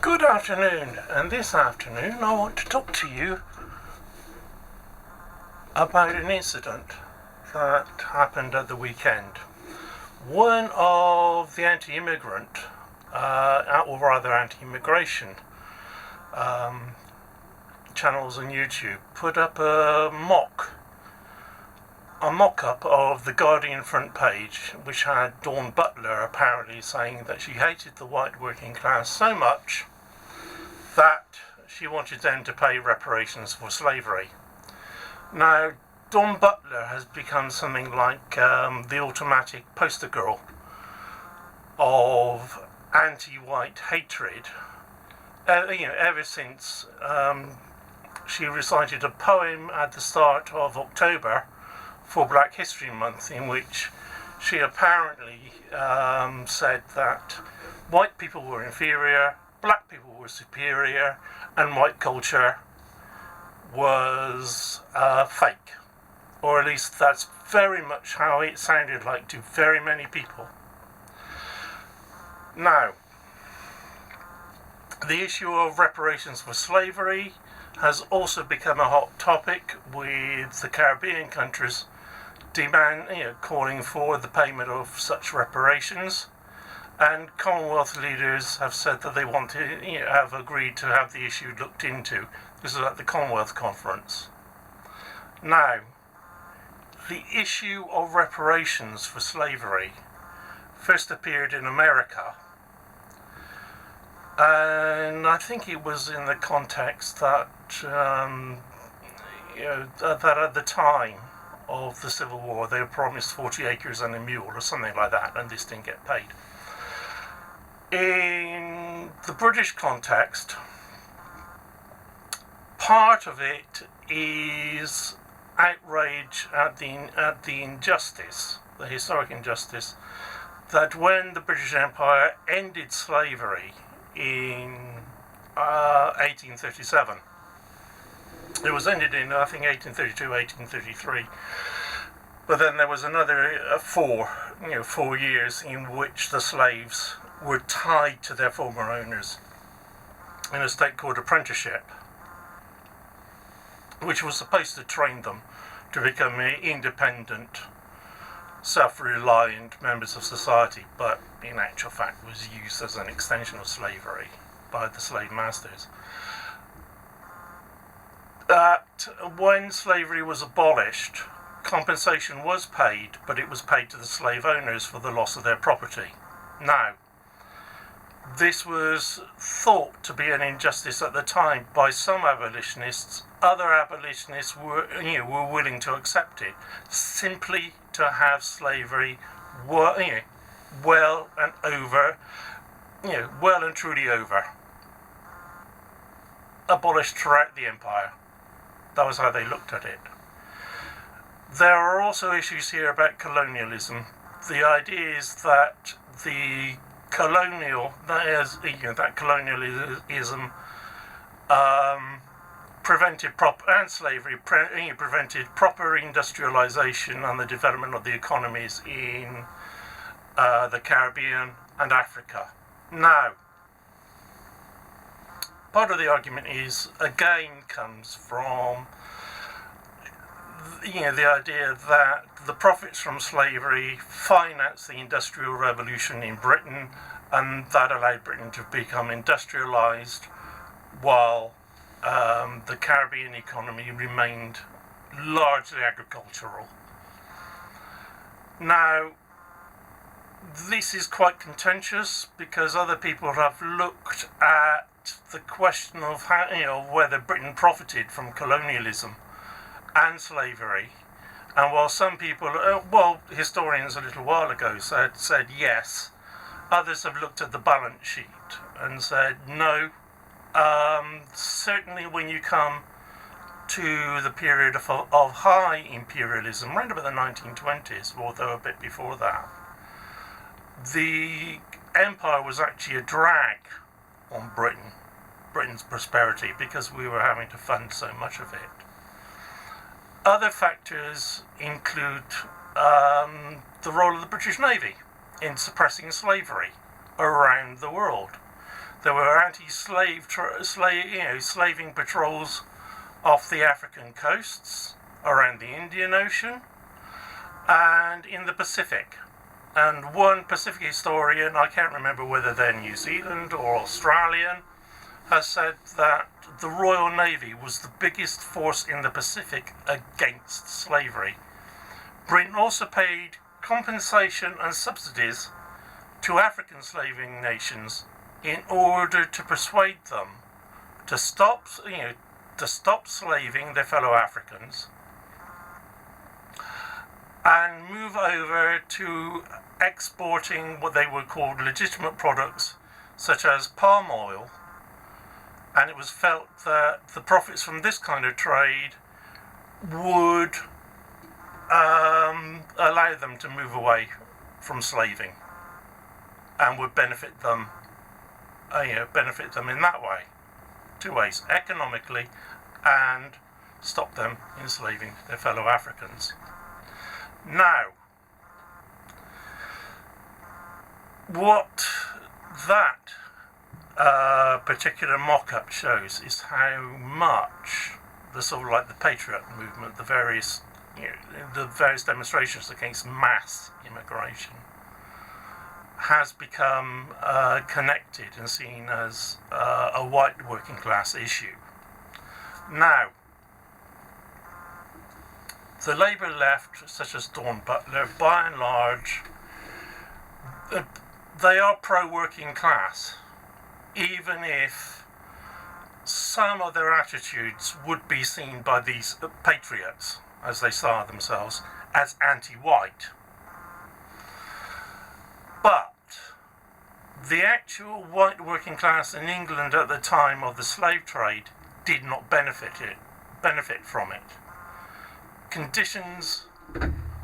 Good afternoon, and this afternoon I want to talk to you about an incident that happened at the weekend. One of the anti-immigrant, or rather anti-immigration channels on YouTube put up a mock-up of the Guardian front page, which had Dawn Butler apparently saying that she hated the white working class so much that she wanted them to pay reparations for slavery. Now, Dawn Butler has become something like the automatic poster girl of anti-white hatred. Ever since she recited a poem at the start of October for Black History Month, in which she apparently said that white people were inferior, black people were superior, and white culture was fake. Or at least that's very much how it sounded like to very many people. Now, the issue of reparations for slavery has also become a hot topic, with the Caribbean countries calling for the payment of such reparations, and Commonwealth leaders have said that they want to, have agreed to have the issue looked into. This is at the Commonwealth conference. Now, the issue of reparations for slavery first appeared in America, and I think it was in the context that that at the time of the Civil War they were promised 40 acres and a mule or something like that, and this didn't get paid. In the British context, part of it is outrage at the injustice, the historic injustice, that when the British Empire ended slavery in 1837, it was ended in, I think, 1832, 1833. But then there was another 4 years in which the slaves were tied to their former owners in a state called apprenticeship, which was supposed to train them to become independent, self-reliant members of society, but in actual fact was used as an extension of slavery by the slave masters. That when slavery was abolished, compensation was paid, but it was paid to the slave owners for the loss of their property. Now, this was thought to be an injustice at the time by some abolitionists. Other abolitionists were willing to accept it, simply to have slavery well and truly over, abolished throughout the empire. That was how they looked at it. There are also issues here about colonialism. The idea is that the colonialism prevented prevented proper industrialisation and the development of the economies in the Caribbean and Africa. Now, part of the argument comes from the idea that the profits from slavery financed the Industrial Revolution in Britain, and that allowed Britain to become industrialised, while the Caribbean economy remained largely agricultural. Now, this is quite contentious because other people have looked at the question of how, whether Britain profited from colonialism and slavery, and while some people, historians a little while ago said yes, others have looked at the balance sheet and said no. Certainly when you come to the period of high imperialism, around about the 1920s, although a bit before that, the empire was actually a drag on Britain's prosperity, because we were having to fund so much of it. Other factors include the role of the British Navy in suppressing slavery around the world. There were slaving patrols off the African coasts, around the Indian Ocean, and in the Pacific. And one Pacific historian, I can't remember whether they're New Zealand or Australian, has said that the Royal Navy was the biggest force in the Pacific against slavery. Britain also paid compensation and subsidies to African slaving nations in order to persuade them to stop slaving their fellow Africans and move over to exporting what they were called legitimate products such as palm oil. And it was felt that the profits from this kind of trade would allow them to move away from slaving and would benefit them in that way, two ways: economically and stop them enslaving their fellow Africans. Now, what that particular mock-up shows is how much the sort of like the Patriot movement, the various demonstrations against mass immigration, has become connected and seen as a white working class issue. Now, the Labour left, such as Dawn Butler, by and large, they are pro-working class, even if some of their attitudes would be seen by these patriots, as they style themselves, as anti-white. But the actual white working class in England at the time of the slave trade did not benefit from it. Conditions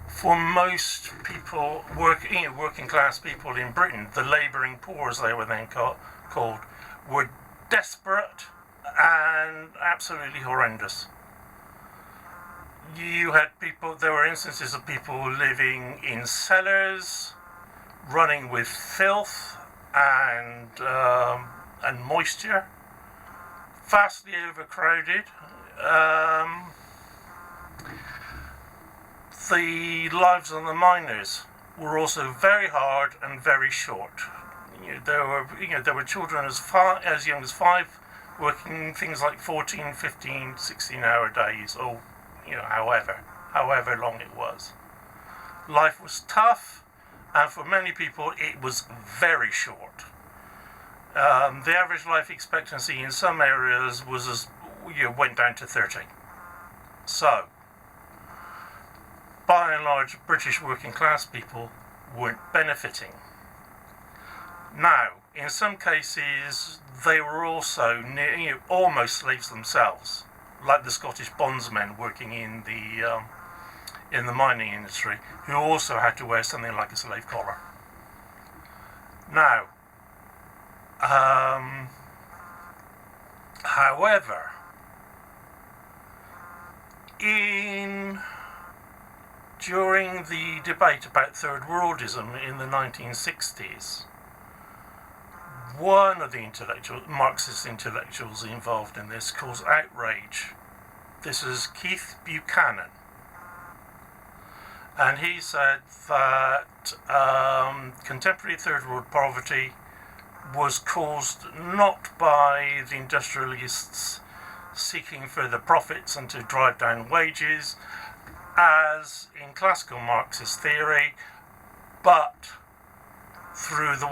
for most people, working class people in Britain, the labouring poor as they were then called, were desperate and absolutely horrendous. There were instances of people living in cellars, running with filth and moisture, vastly overcrowded. The lives of the miners were also very hard and very short. There were children as young as 5 working things like 14, 15, 16-hour days, or however long it was. Life was tough, and for many people it was very short. The average life expectancy in some areas went down to 30. So, by and large, British working class people weren't benefiting. Now, in some cases, they were also almost slaves themselves, like the Scottish bondsmen working in the mining industry, who also had to wear something like a slave collar. Now, however, during the debate about Third Worldism in the 1960s, one of the Marxist intellectuals involved in this caused outrage. This is Keith Buchanan. And he said that contemporary Third World poverty was caused not by the industrialists seeking further profits and to drive down wages, as in classical Marxist theory, but through the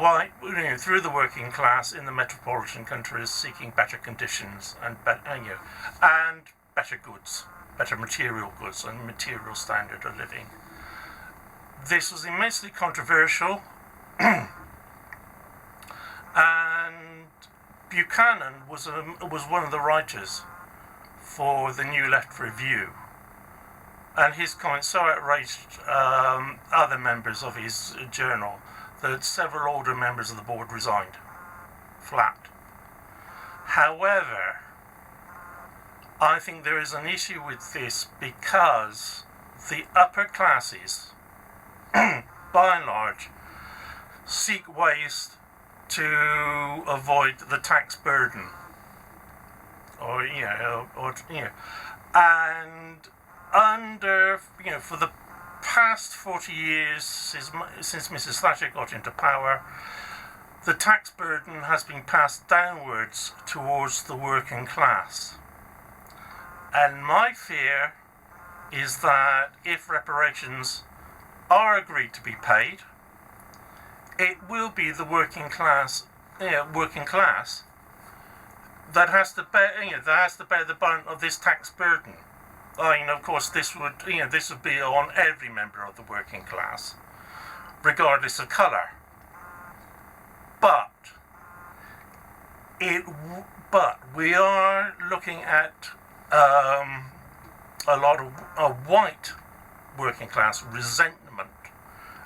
working class in the metropolitan countries seeking better conditions and better goods, better material goods and material standard of living. This was immensely controversial, and Buchanan was one of the writers for the New Left Review, and his comments so outraged other members of his journal that several older members of the board resigned, flat. However, I think there is an issue with this because the upper classes, by and large, seek ways to avoid the tax burden, and under for the past 40 years since Mrs. Thatcher got into power, the tax burden has been passed downwards towards the working class. And my fear is that if reparations are agreed to be paid, it will be the working class that has to bear the brunt of this tax burden. I mean, of course, this would be on every member of the working class, regardless of colour. But we are looking at a lot of white working class resentment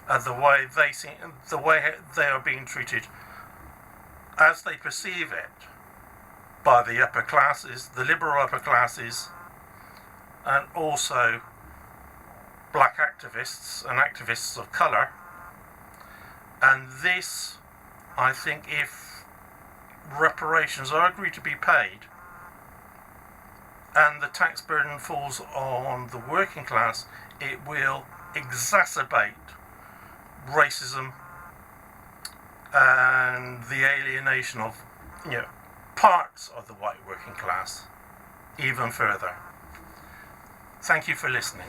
at the way they are being treated, as they perceive it, by the upper classes, the liberal upper classes, and also black activists and activists of colour. And this, I think, if reparations are agreed to be paid and the tax burden falls on the working class, it will exacerbate racism and the alienation of parts of the white working class even further. Thank you for listening.